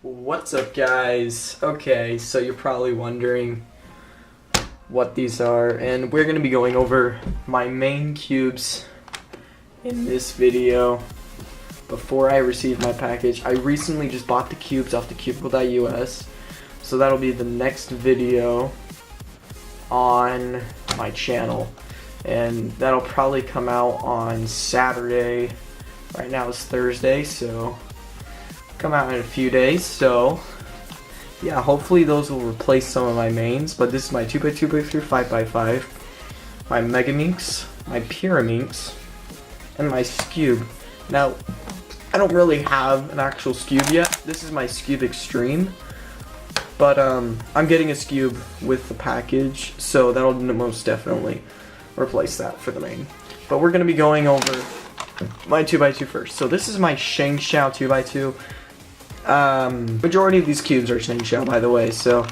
What's up, guys? Okay, so you're probably wondering what these are, and we're going to be going over my main cubes in this video. Before I received my package, I recently just bought the cubes off the Cubicle.us, so that'll be the next video on my channel, and that'll probably come out on Saturday. Right now it's Thursday, so come out in a few days. So yeah, hopefully those will replace some of my mains. But this is my 2x2 breakthrough, 5x5, my Megaminx, my Pyraminx, and my Scube. Now I don't really have an actual Scube yet. This is my Scube Extreme, but I'm getting a Scube with the package, so that'll most definitely replace that for the main. But we're gonna be going over my 2x2 first. So this is my ShengShou 2x2. Majority of these cubes are ShengShou, by the way, so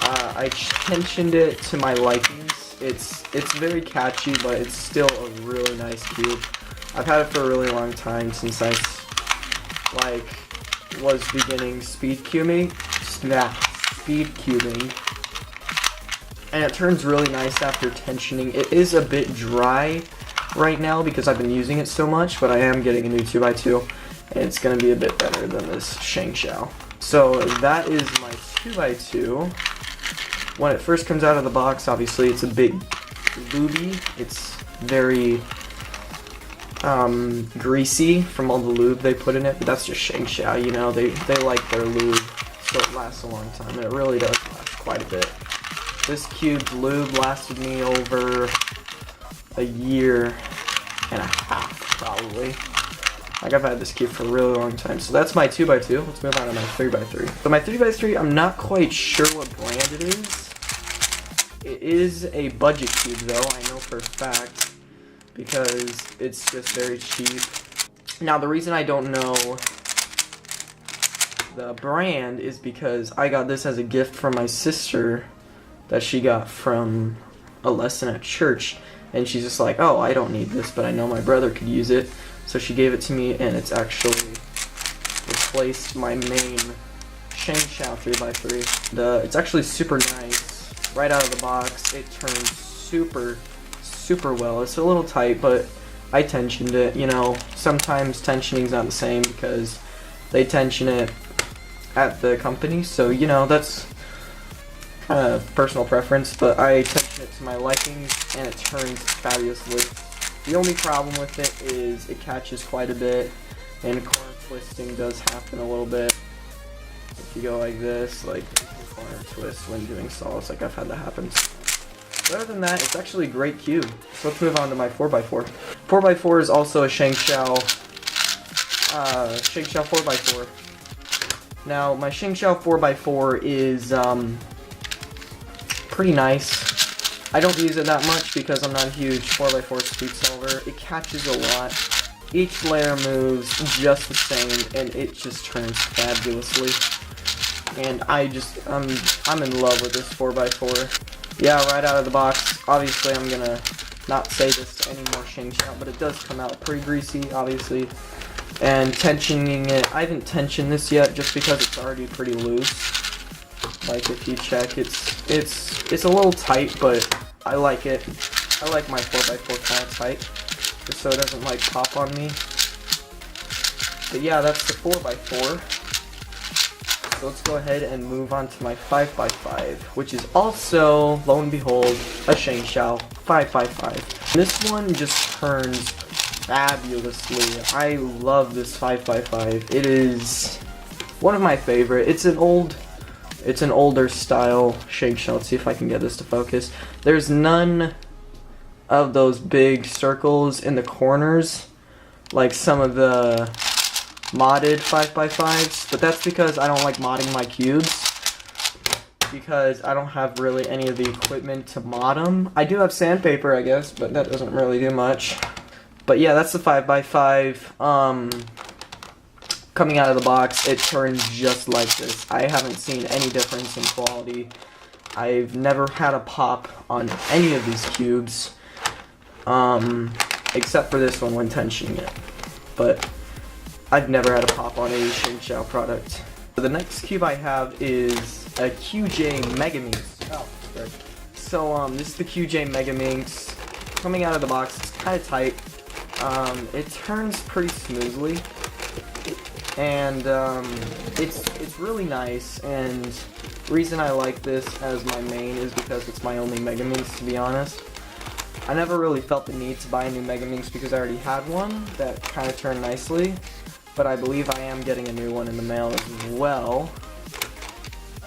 I tensioned it to my likings. It's very catchy, but it's still a really nice cube. I've had it for a really long time, since I was beginning speed cubing, and it turns really nice after tensioning. It is a bit dry right now because I've been using it so much, but I am getting a new 2x2. And it's going to be a bit better than this ShengShou. So that is my 2x2. When it first comes out of the box, obviously it's a bit lubey. It's very greasy from all the lube they put in it, but that's just ShengShou, you know, they like their lube, so it lasts a long time, and it really does last quite a bit. This cube's lube lasted me over a year and a half, probably. Like, I've had this cube for a really long time. So that's my 2x2. Let's move on to my 3x3. So my 3x3, I'm not quite sure what brand it is. It is a budget cube, though, I know for a fact, because it's just very cheap. Now, the reason I don't know the brand is because I got this as a gift from my sister that she got from a lesson at church. And she's just like, oh, I don't need this, but I know my brother could use it. So she gave it to me, and it's actually replaced my main ShengShou 3x3. It's actually super nice. Right out of the box, it turns super well. It's a little tight, but I tensioned it. You know, sometimes tensioning's not the same because they tension it at the company. So, you know, that's kind of personal preference, but I tension it to my likings, and it turns fabulously. The only problem with it is it catches quite a bit, and corner twisting does happen a little bit. If you go like this, like, you can corner twist when doing saws, like I've had that happen. But other than that, it's actually a great cube. So let's move on to my 4x4. 4x4 is also a ShengShou 4x4. Now, my ShengShou 4x4 is pretty nice. I don't use it that much because I'm not a huge 4x4 speed solver. It catches a lot. Each layer moves just the same, and it just turns fabulously. And I'm in love with this 4x4. Yeah, right out of the box. Obviously, I'm gonna not say this to any more ShengShou, but it does come out pretty greasy, obviously. And tensioning it, I haven't tensioned this yet just because it's already pretty loose. Like, if you check, it's a little tight, but I like it. I like my 4x4 kind of tight, just so it doesn't like pop on me. But yeah, that's the 4x4. So let's go ahead and move on to my 5x5, which is also, lo and behold, a ShengShou 5x5. This one just turns fabulously. I love this 5x5. It is one of my favorite. It's an older style ShengShou. Let's see if I can get this to focus. There's none of those big circles in the corners like some of the modded 5x5s, but that's because I don't like modding my cubes, because I don't have really any of the equipment to mod them. I do have sandpaper, I guess, but that doesn't really do much. But yeah, that's the 5x5. Coming out of the box, it turns just like this. I haven't seen any difference in quality. I've never had a pop on any of these cubes, except for this one when tensioning it. But I've never had a pop on a ShengShou product. The next cube I have is a QJ Megaminx. Oh, sorry. So this is the QJ Megaminx. Coming out of the box, it's kind of tight. It turns pretty smoothly, and it's really nice. And the reason I like this as my main is because it's my only Megaminx, to be honest. I never really felt the need to buy a new Megaminx because I already had one that kind of turned nicely. But I believe I am getting a new one in the mail as well.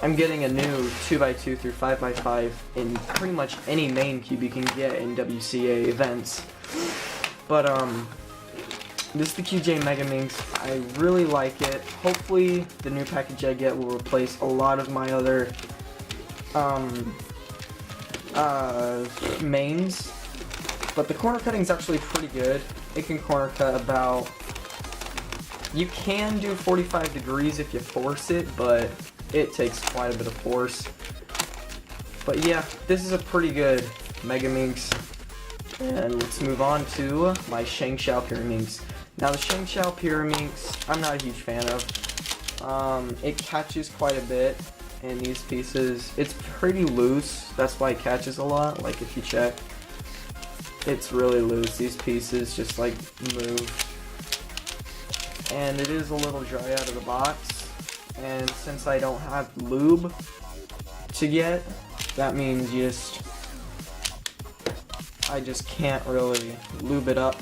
I'm getting a new 2x2 through 5x5 in pretty much any main cube you can get in WCA events. But this is the QJ Megaminx. I really like it. Hopefully the new package I get will replace a lot of my other mains. But the corner cutting is actually pretty good. It can corner cut about... You can do 45 degrees if you force it, but it takes quite a bit of force. But yeah, this is a pretty good Megaminx. And let's move on to my ShengShou Pyraminx. Now the ShengShou Pyraminx, I'm not a huge fan of. It catches quite a bit in these pieces. It's pretty loose, that's why it catches a lot. Like if you check, it's really loose. These pieces just like move. And it is a little dry out of the box, and since I don't have lube to get, that means I just can't really lube it up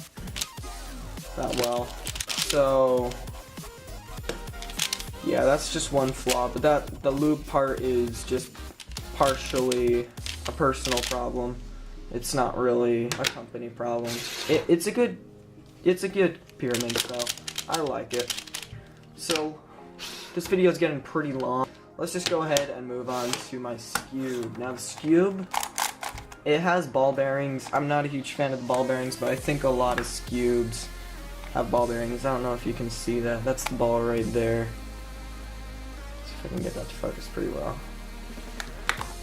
that well. So yeah, that's just one flaw, but the lube part is just partially a personal problem. It's not really a company problem. It's a good Pyraminx though. I like it. So, this video is getting pretty long. Let's just go ahead and move on to my Skewb. Now the Skewb, it has ball bearings. I'm not a huge fan of the ball bearings, but I think a lot of Skewbs have ball bearings. I don't know if you can see that. That's the ball right there. See if I can get that to focus pretty well.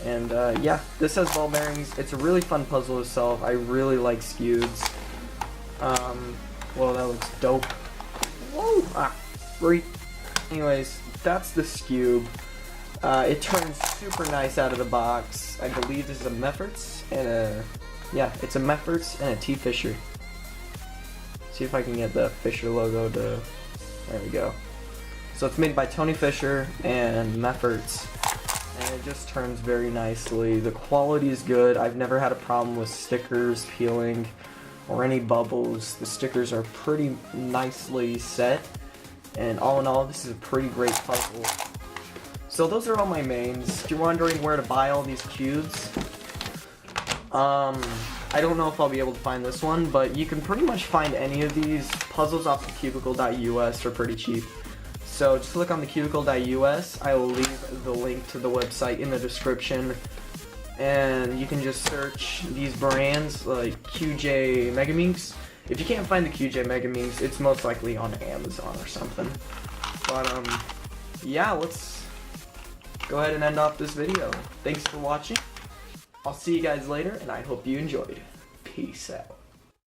And yeah, this has ball bearings. It's a really fun puzzle to solve. I really like Skewbs. Well, that looks dope. Whoa! Ah, freak. Anyways, that's the Skewb. It turns super nice out of the box. I believe this is a Mefferts and a... Yeah, it's a Mefferts and a T. Fisher. See if I can get the Fisher logo to... There we go. So it's made by Tony Fisher and Mefferts. And it just turns very nicely. The quality is good. I've never had a problem with stickers peeling or any bubbles. The stickers are pretty nicely set, and all in all, this is a pretty great puzzle. So those are all my mains. If you're wondering where to buy all these cubes, I don't know if I'll be able to find this one, but you can pretty much find any of these puzzles off the cubicle.us for pretty cheap. So just look on the cubicle.us. I will leave the link to the website in the description. And you can just search these brands like QJ Megaminx. If you can't find the QJ Megaminx, it's most likely on Amazon or something. But yeah, let's go ahead and end off this video. Thanks for watching. I'll see you guys later, and I hope you enjoyed. Peace out.